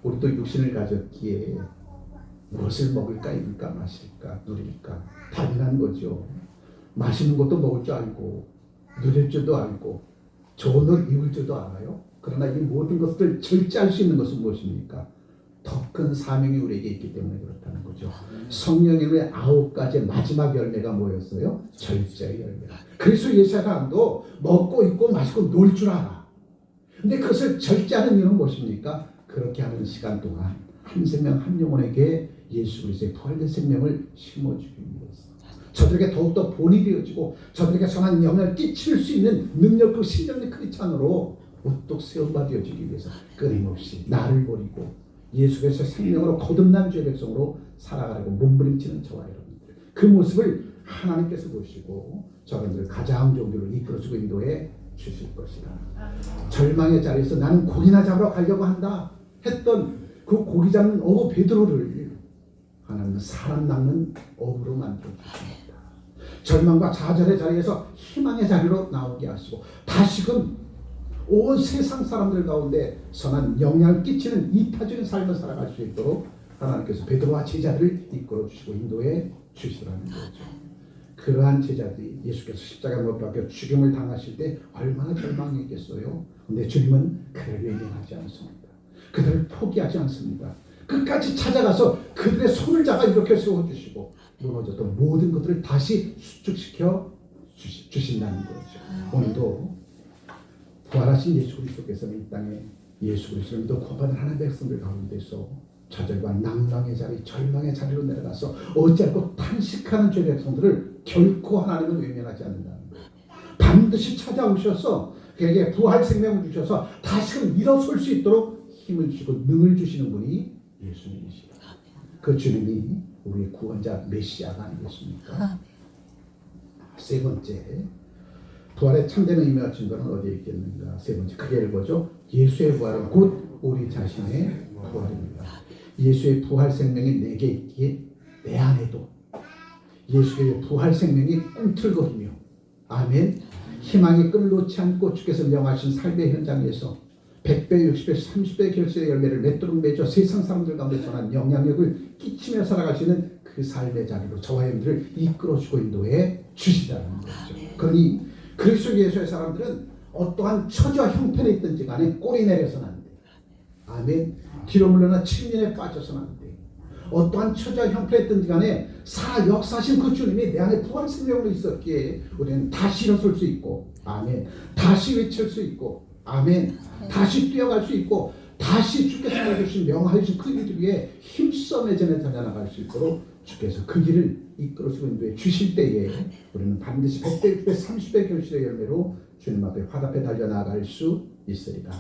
A: 우리도 육신을 가졌기에 무엇을 먹을까, 입을까, 마실까, 누릴까 당연한 거죠. 맛있는 것도 먹을 줄 알고 누릴 줄도 알고 좋은 옷 입을 줄도 알아요. 그러나 이 모든 것들을 절제할 수 있는 것은 무엇입니까? 더 큰 사명이 우리에게 있기 때문에 그렇다는 거죠. 성령님의 9가지 마지막 열매가 뭐였어요? 절제의 열매라. 그래서 예수의 사람도 먹고 입고 마시고 놀 줄 알아. 근데 그것을 절제하는 이유는 무엇입니까? 그렇게 하는 시간 동안 한 생명 한 영혼에게 예수 그리스도의 부활된 생명을 심어주기 위해서 저들에게 더욱더 본이 되어지고 저들에게 선한 영향을 끼칠 수 있는 능력 그 신령의 크리스찬으로 우뚝 세움받아지기 위해서 끊임없이 나를 버리고 예수 그리스도의 생명으로 거듭난 죄의 백성으로 살아가려고 몸부림치는 저와 여러분들 그 모습을 하나님께서 보시고 저분들을 가장 좋은 길로 이끌어주고 인도해 주실 것이다. 절망의 자리에서 나는 고기나 잡으러 가려고 한다 했던 그 고기 잡는 어부 베드로를 하나님은 사람 낚는 어부로 만들어 주십니다. 절망과 좌절의 자리에서 희망의 자리로 나오게 하시고 다시금 온 세상 사람들 가운데 선한 영향을 끼치는 이타적인 삶을 살아갈 수 있도록 하나님께서 베드로와 제자들을 이끌어 주시고 인도해 주시라는 거죠. 그러한 제자들이 예수께서 십자가 못 박혀 죽임을 당하실 때 얼마나 절망했겠어요. 그런데 주님은 그를 외면하지 않습니다. 그들을 포기하지 않습니다. 끝까지 찾아가서 그들의 손을 잡아 이렇게 세워주시고 무너졌던 모든 것들을 다시 수축시켜 주신다는 거죠. 오늘도 부활하신 예수 그리스도께서는 이 땅에 예수 그리스도를 믿어 구원받은 하나님의 백성들 가운데서 좌절과 낭망의 자리, 절망의 자리로 내려가서 어찌할고 탄식하는 죄의 백성들을 결코 하나님은 외면하지 않는다는 거예요. 반드시 찾아오셔서 그에게 부활 생명을 주셔서 다시금 일어설 수 있도록 힘을 주시고 능을 주시는 분이 예수님이시다. 그 주님이 우리의 구원자 메시아가 아니겠습니까? 세 번째, 부활의 참된 의미와 증거는 어디에 있겠는가? 세 번째, 크게 읽어죠. 예수의 부활은 곧 우리 자신의 부활입니다. 예수의 부활 생명이 내게 있기에 내 안에도 예수의 부활 생명이 꿈틀거리며 아멘. 희망의 끈을 놓지 않고 주께서 명하신 삶의 현장에서 100배, 60배, 30배 결실의 열매를 맺도록 맺어 세상 사람들 가운데 선한 영향력을 끼치며 살아가시는 그 삶의 자리로 저와 여러분들을 이끌어주고 인도해 주시다는 거죠. 그러니 그리스도 예수의 사람들은 어떠한 처지와 형편에 있든지 간에 꼬리 내려서는 안 돼. 아멘. 뒤로 물러나 침륜에 빠져서는 안 돼. 어떠한 처지와 형편에 있든지 간에 살아 역사하신 그 주님이 내 안에 부활 생명으로 있었기에 우리는 다시 일어설 수 있고 아멘. 다시 외칠 수 있고 아멘. 다시 뛰어갈 수 있고 다시 주께서 말해주신 명하신 그 길 위에 힘써 매전에 달려나갈 수 있도록 주께서 그 길을 이끌어주고 인도해 주실 때에 우리는 반드시 100배, 60배, 30배 결실의 열매로 주님 앞에 화답해 달려나갈 수 있으리라.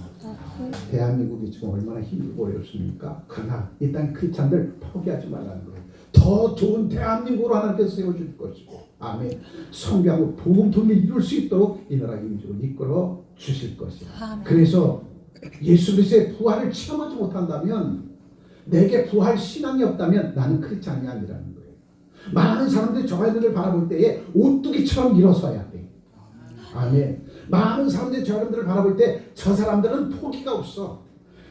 A: 대한민국이 지금 얼마나 힘들고 어렵습니까? 그러나 이 땅 크리스찬들 포기하지 말라는 거예요. 더 좋은 대한민국으로 하나님께서 세워줄 것이고 아멘. 성교하고 복음통일 이룰 수 있도록 이 나라 임직을 이끌어 주실 것이다. 그래서 예수 그리스도의 부활을 체험하지 못한다면 내게 부활 신앙이 없다면 나는 크리스찬이 아니라는 거예요. 많은 사람들이 저와 여러분들을 바라볼 때에 오뚜기처럼 일어서야 돼. 아멘. 많은 사람들이 저 여러분들을 바라볼 때 저 사람들은 포기가 없어.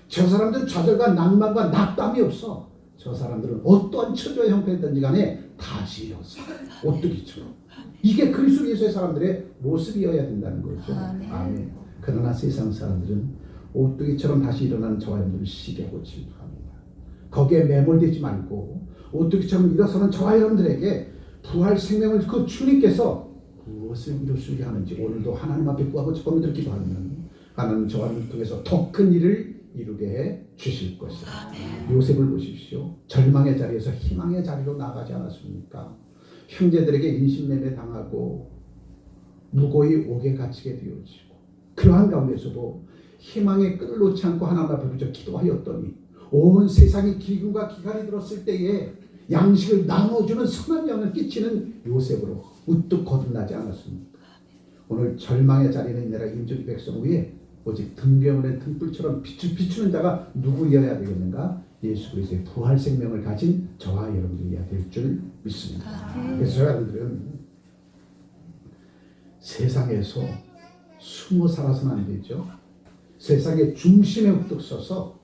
A: 저 사람들은 좌절과 낭만과 낙담이 없어. 저 사람들은 어떠한 처지와 형편이든지 간에 다시 일어서 오뚜기처럼. 이게 그리스도 예수의 사람들의 모습이어야 된다는 거죠. 아멘. 그러나 세상 사람들은 오뚜기처럼 다시 일어나는 저와 여러분들을 시기하고 질투합니다. 거기에 매몰되지 말고 오뚜기처럼 일어서는 저와 여러분들에게 부활 생명을 그 주님께서 무엇을 이룰 수 있게 하는지 오늘도 하나님 앞에 구하고 저번들 기도하면 하나님 저를 통해서 더 큰 일을 이루게 해 주실 것이다. 요셉을 보십시오. 절망의 자리에서 희망의 자리로 나가지 않았습니까? 형제들에게 인신매매 당하고 무고히 옥에 갇히게 되어지고 그러한 가운데서도 희망의 끈을 놓지 않고 하나님 앞에 붙여 기도하였더니 온 세상이 기근과 기갈이 들었을 때에 양식을 나눠주는 선한 영을 끼치는 요셉으로 우뚝 거듭나지 않았습니까? 오늘 절망의 자리는 내가 인적이 백성 위에 오직 등병원의 등불처럼 비추는 자가 누구여야 되겠는가? 예수 그리스도의 부활 생명을 가진 저와 여러분들이어야 될 줄 믿습니다. 그래서 저와 여러분들은 세상에서 숨어 살아서는 안 되죠. 세상의 중심에 우뚝 서서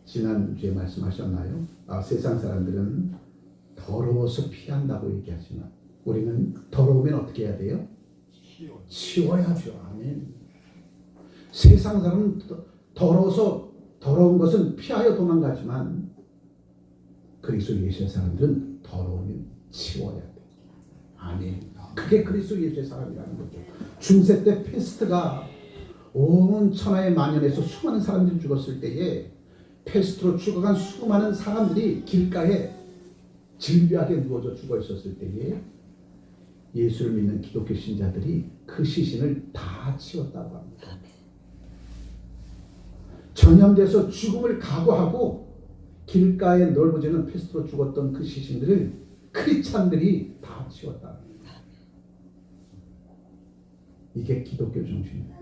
A: 지난주에 말씀하셨나요? 세상 사람들은 더러워서 피한다고 얘기하지만 우리는 더러우면 어떻게 해야 돼요? 치워야죠. 아멘. 세상 사람은 더러워서 더러운 것은 피하여 도망가지만 그리스도 예수의 사람들은 더러우면 치워야 돼. 아멘. 그게 그리스도 예수의 사람이라는 거죠. 중세 때 페스트가 온 천하에 만연해서 수많은 사람들이 죽었을 때에 페스트로 죽어간 수많은 사람들이 길가에 질비하게 누워져 죽어 있었을 때에 예수를 믿는 기독교 신자들이 그 시신을 다 치웠다고 합니다. 전염돼서 죽음을 각오하고 길가에 넓어지는 페스트로 죽었던 그 시신들을 크리스찬들이 다 치웠다. 이게 기독교 정신입니다.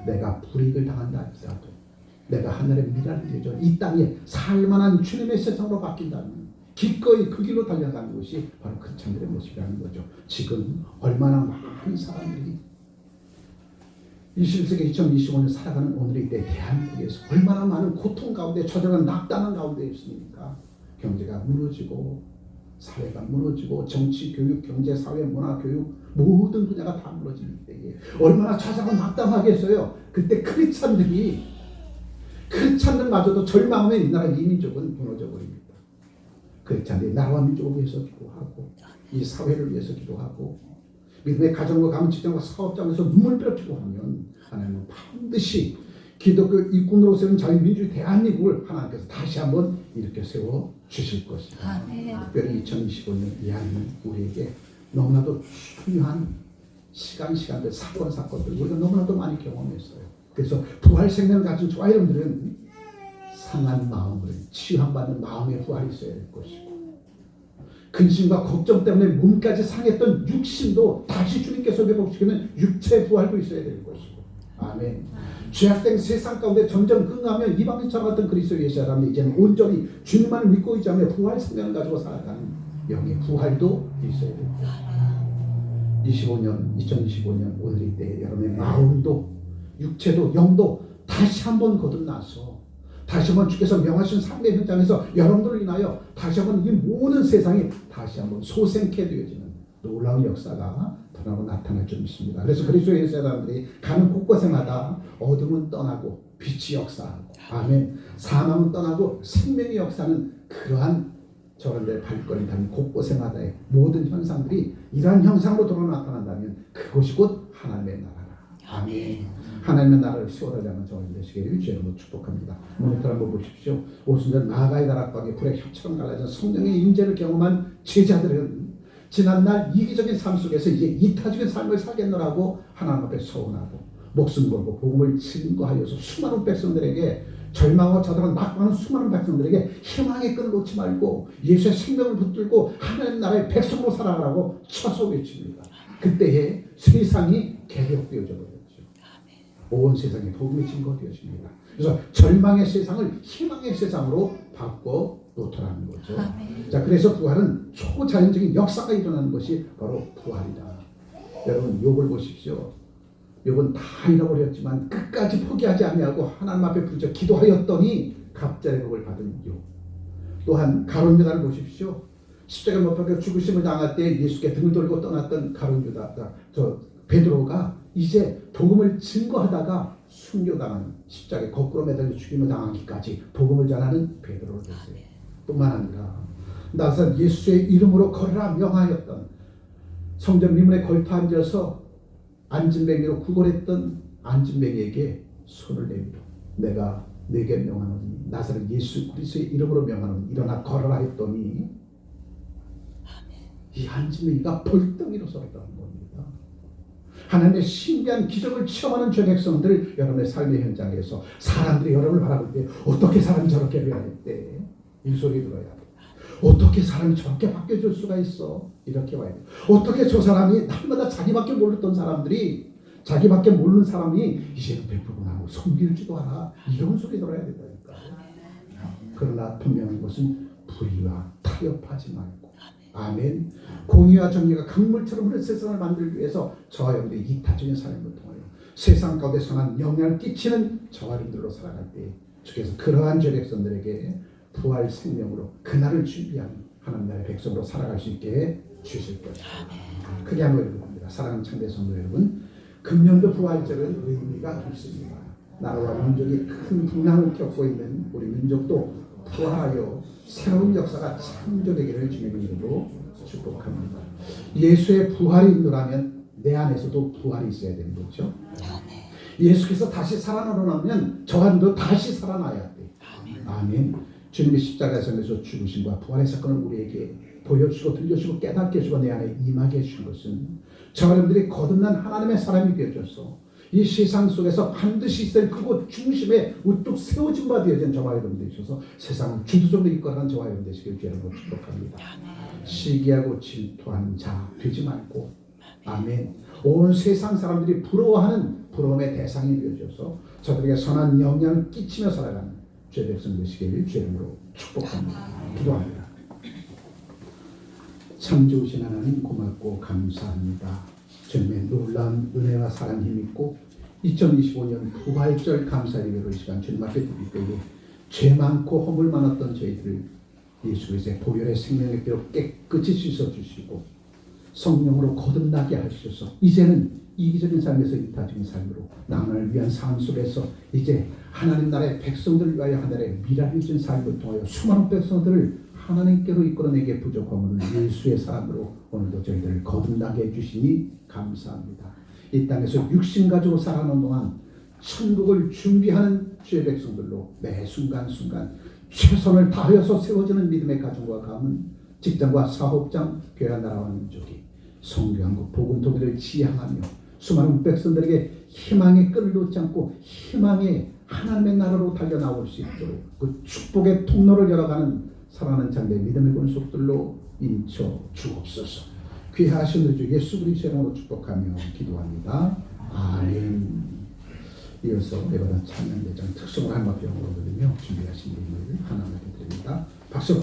A: 내가 불이익을 당한다 할지라도 내가 하늘의 미랄을 되죠. 이 땅에 살만한 주님의 세상으로 바뀐다면 기꺼이 그 길로 달려가는 것이 바로 크리스찬들의 모습이라는 거죠. 지금 얼마나 많은 사람들이 21세기 2025년 살아가는 오늘의 때 대한민국에서 얼마나 많은 고통 가운데 처절한 낙담한 가운데 있습니까? 경제가 무너지고 사회가 무너지고 정치, 교육, 경제, 사회, 문화, 교육 모든 분야가 다 무너지는 때에 얼마나 처절하고 낙담하겠어요. 그때 크리스찬들마저도 절망하면 이 나라 이민족은 무너져 버립니다. 크리스찬들이 나라와 민족을 위해서 기도하고 이 사회를 위해서 기도하고 믿음의 가정과 가문, 직장과 사업장에서 눈물 빼려 기도하면 하나님은 반드시 기독교 일꾼으로 세운 자유민주주의 대한민국을 하나님께서 다시 한번 이렇게 세워 주실 것입니다. 특별히 2025년 이하는 우리에게 너무나도 중요한 시간들, 사건들 우리가 너무나도 많이 경험했어요. 그래서 부활 생명을 가진 저와 여러분들은 상한 마음을 치유받는 마음의 부활이 있어야 될 것이고 근심과 걱정 때문에 몸까지 상했던 육신도 다시 주님께서 회복시키는 육체의 부활도 있어야 될 것이고 아멘. 죄악된 세상 가운데 점점 흥하며 이방인처럼 같은 그리스도 예수의 사람이 이제는 온전히 주님만을 믿고 의지하며 부활 생명을 가지고 살아가는 영의 부활도 있어야 될 것이고 2025년 오늘의 때에 여러분의 마음도 육체도 영도 다시 한번 거듭나서 다시 한번 주께서 명하신 삶의 현장에서 여러분들을 인하여 다시 한번 이 모든 세상이 다시 한번 소생케 되어지는 놀라운 역사가 드러나고 나타날 줄 믿습니다. 그래서 그리스도 예수의 사람들이 가는 곳곳에마다 어둠은 떠나고 빛이 역사하고 아멘. 사망은 떠나고 생명의 역사는 그러한 저런데 발걸음 닿는 곳곳에마다의 모든 현상들이 이러한 형상으로 드러나 나타난다면 그것이 곧 하나님의 나라라. 아멘. 하나님의 나라를 세워달라는 저를 되시기를 주님으로 축복합니다. 모니터 한번 보십시오. 오순절 나아가의 다락방에 불의 혀처럼 갈라진 성령의 임재를 경험한 제자들은 지난날 이기적인 삶 속에서 이제 이타적인 삶을 살겠노라고 하나님 앞에 서운하고 목숨 걸고 복음을 증거하여서 수많은 백성들에게 절망과 저들은 낙망하는 수많은 백성들에게 희망의 끈을 놓지 말고 예수의 생명을 붙들고 하나님 나라의 백성으로 살아가라고 쳐서 외칩니다. 그때에 세상이 개혁되어져 버렸죠. 온 세상에 복음의 증거되어집니다. 그래서 절망의 세상을 희망의 세상으로 바꿔 놓더라는 거죠. 자, 그래서 부활은 초자연적인 역사가 일어나는 것이 바로 부활이다. 여러분 욥을 보십시오. 욥은 다 잃어버렸지만 끝까지 포기하지 아니하고 하나님 앞에 부르짖어 기도하였더니 갑절의 복을 받은 욥. 또한 가룟 유다를 보십시오. 십자가 못 박혀 죽으심을 당할 때 예수께 등을 돌고 떠났던 가룟 유다가 베드로가 이제 복음을 증거하다가 순교당한 십자가에 거꾸로 매달려 죽임을 당하기까지 복음을 전하는 베드로를 보세요. 뿐만 아니라 나사 예수의 이름으로 걸으라 명하였던 성전 미문에 걸터 앉아서 앉은 뱅이로 구걸했던 안진뱅이에게 손을 내밀어 내가 내게 명하노니 나사렛 예수 그리스도의 이름으로 명하노니 일어나 걸어라 했더니 이 안진뱅이가 벌떡 일어섰다는 겁니다. 하나님의 신비한 기적을 체험하는 저 백성들, 여러분의 삶의 현장에서 사람들이 여러분을 바라볼 때 어떻게 사람이 저렇게 변할 때 이 소리 들어야 돼. 어떻게 사람이 저렇게 바뀌어질 수가 있어? 이렇게 봐야 돼. 어떻게 저 사람이 날마다 자기밖에 몰랐던 사람들이, 자기밖에 모르는 사람이 이제는 베풀고나고 섬길지도 않아. 이런 소리 들어야 된다니까. 그러나 분명한 것은 불의와 타협하지 말고, 아멘. 공의와 정의가 강물처럼 흐르는 세상을 만들기 위해서 저와 여러분들이 이타적인 삶을 통하여 세상 가운데 선한 영향을 끼치는 저와 여러분들로 살아갈 때 주께서 그러한 죄 백성들에게 부활 생명으로 그날을 준비한 하나님 나라의 백성으로 살아갈 수 있게 주실 것입니다. 크게 한번 읽어봅니다. 사랑하는 창대 성도 여러분, 금년도 부활절은 의미가 있습니다. 나라와 민족이 큰 풍랑을 겪고 있는 우리 민족도 부활하여 새로운 역사가 창조되기를 주님의 이름으로 축복합니다. 예수의 부활이 있노라면 내 안에서도 부활이 있어야 되는 거죠. 예수께서 다시 살아나면 저 안도 다시 살아나야 돼. 아멘. 주님의 십자가에서 죽으심과 부활의 사건을 우리에게 보여주시고 들려주시고 깨닫게 해주고 내 안에 임하게 해주신 것은 저 여러분들이 거듭난 하나님의 사람이 되어져서 이 세상 속에서 반드시 있을 그곳 중심에 우뚝 세워진 바 되어진 저와 여러분들 되셔서 세상을 주도적으로 이끌어가는 저와 여러분 되시길 주의 이름으로 축복합니다. 시기하고 질투하는 자 되지 말고, 아멘. 온 세상 사람들이 부러워하는 부러움의 대상이 되어져서 저들에게 선한 영향을 끼치며 살아가는 주의 백성 되시길 주의 이름으로 축복합니다. 기도합니다. 참 좋으신 하나님 고맙고 감사합니다. 주님의 놀라운 은혜와 사랑 힘있고 2025년 부활절 감사의 예배로 이 시간 주님 앞에 드릴 때에 죄 많고 허물 많았던 저희들을 예수 그리스도의 보혈의 생명의 피로 깨끗이 씻어주시고 성령으로 거듭나게 하셔서 이제는 이기적인 삶에서 이타적인 삶으로 나만을 위한 삶 속에서 이제 하나님 나라의 백성들을 위하여 하늘의 미랄이 진 삶을 통하여 수많은 백성들을 하나님께로 이끌어내기에 부족함을 예수의 사람으로 오늘도 저희들을 거듭나게 해주시니 감사합니다. 이 땅에서 육신 가지고 살아가는 동안 천국을 준비하는 주의 백성들로 매 순간순간 최선을 다하여서 세워지는 믿음의 가정과 가문, 직장과 사업장, 교회와 나라와 민족이 성교한국 복음통일을 지향하며 수많은 백성들에게 희망의 끈을 놓지 않고 희망의 하나님의 나라로 달려나올 수 있도록 그 축복의 통로를 열어가는 사랑하는 장대 믿음의 권속들로 인쳐 주옵소서. 귀하신 우리 주 예수 그리스도의 이름으로 축복하며 기도합니다. 아멘. 이어서 예배당 찬양대장 특성을 한 마디 영어로 드리며 준비하신 예물을 하나님께 드립니다. 박수.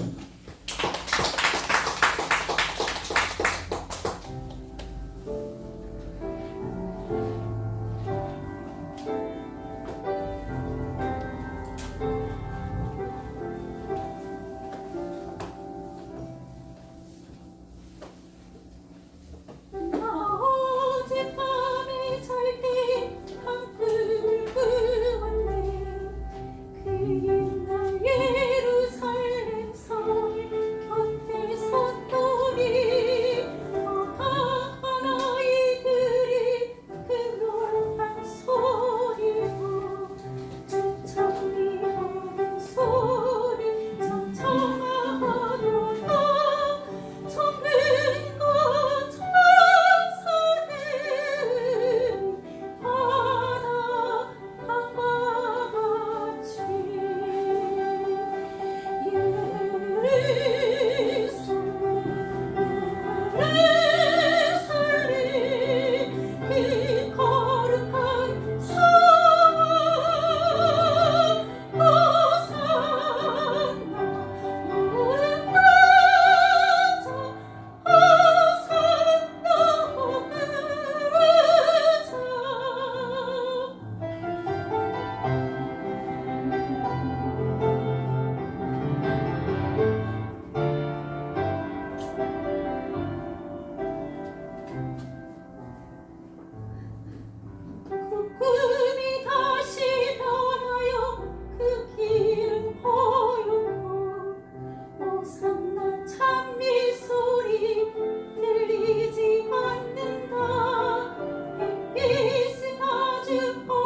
B: 들리지 않는다. 햇빛을 가지고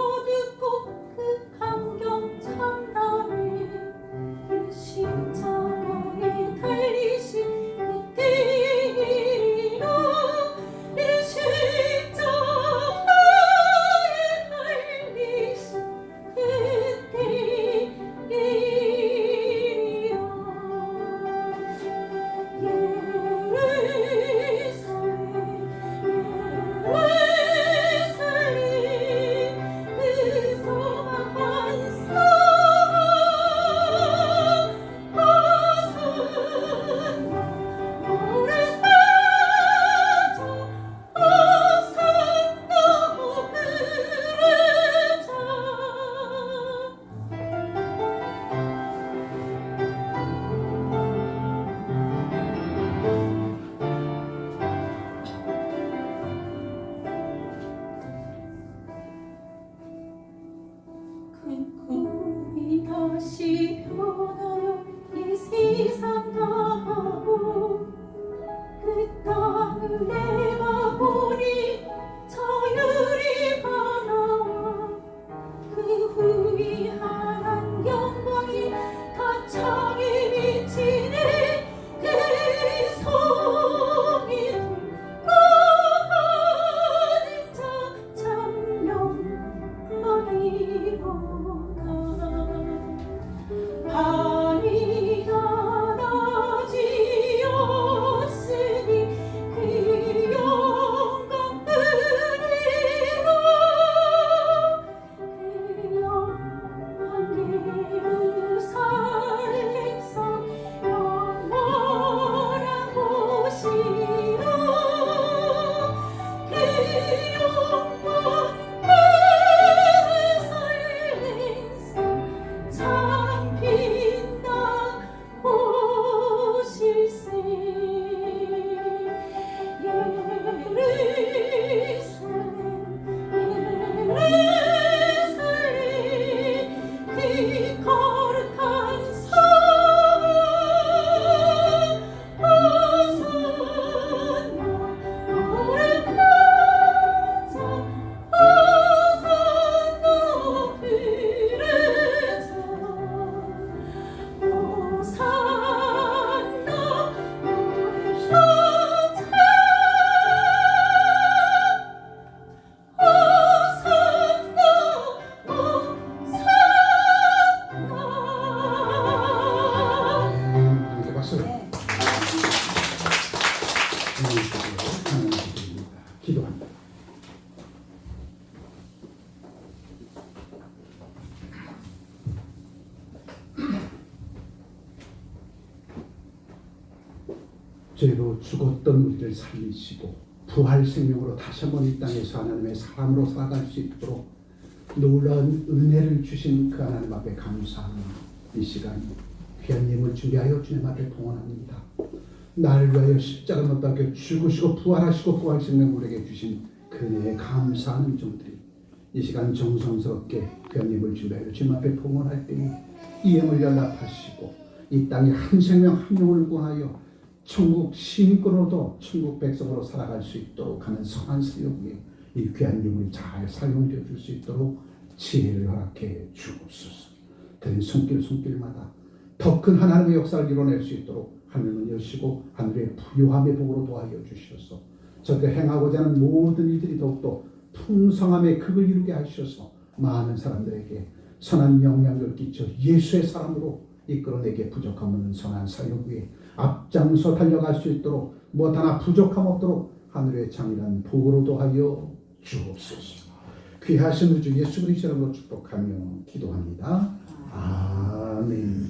A: 하나님 기도합니다. 기도합니다. 죄로 죽었던 우리를 살리시고 부활 생명으로 다시 한번 이 땅에서 하나님의 사람으로 살아갈 수 있도록 놀라운 은혜를 주신 그 하나님 앞에 감사하는 이 시간 귀한 예물 준비하여 주님 앞에 봉헌합니다. 나를 위하여 십자가 못 박혀 죽으시고 부활하시고 부활 생명 우리에게 주신 그 은혜에 감사하는 종들이 이 시간 정성스럽게 귀한 예물 준비하여 주님 앞에 봉헌할 때에 이 예물 연락하시고 이 땅에 한 생명 한 영혼을 구하여 천국 시민권으로도 천국 백성으로 살아갈 수 있도록 하는 선한 사역에 이 귀한 예물이 잘 사용되어 줄 수 있도록 지혜를 허락해 주옵소서. 된 손길마다 더 큰 하나님의 역사를 이뤄낼 수 있도록 하늘을 여시고 하늘의 부요함의 복으로 도와여 주셔서 저희가 행하고자 하는 모든 일들이 더욱더 풍성함의 극을 이루게 하셔서 많은 사람들에게 선한 영향을 끼쳐 예수의 사람으로 이끌어내게 부족함 없는 선한 사역 위에 앞장서 달려갈 수 있도록 무엇 하나 부족함 없도록 하늘의 장이란 복으로 도하여 주옵소서. 귀하신 우주 예수 그리스도로 축복하며 기도합니다. 아멘.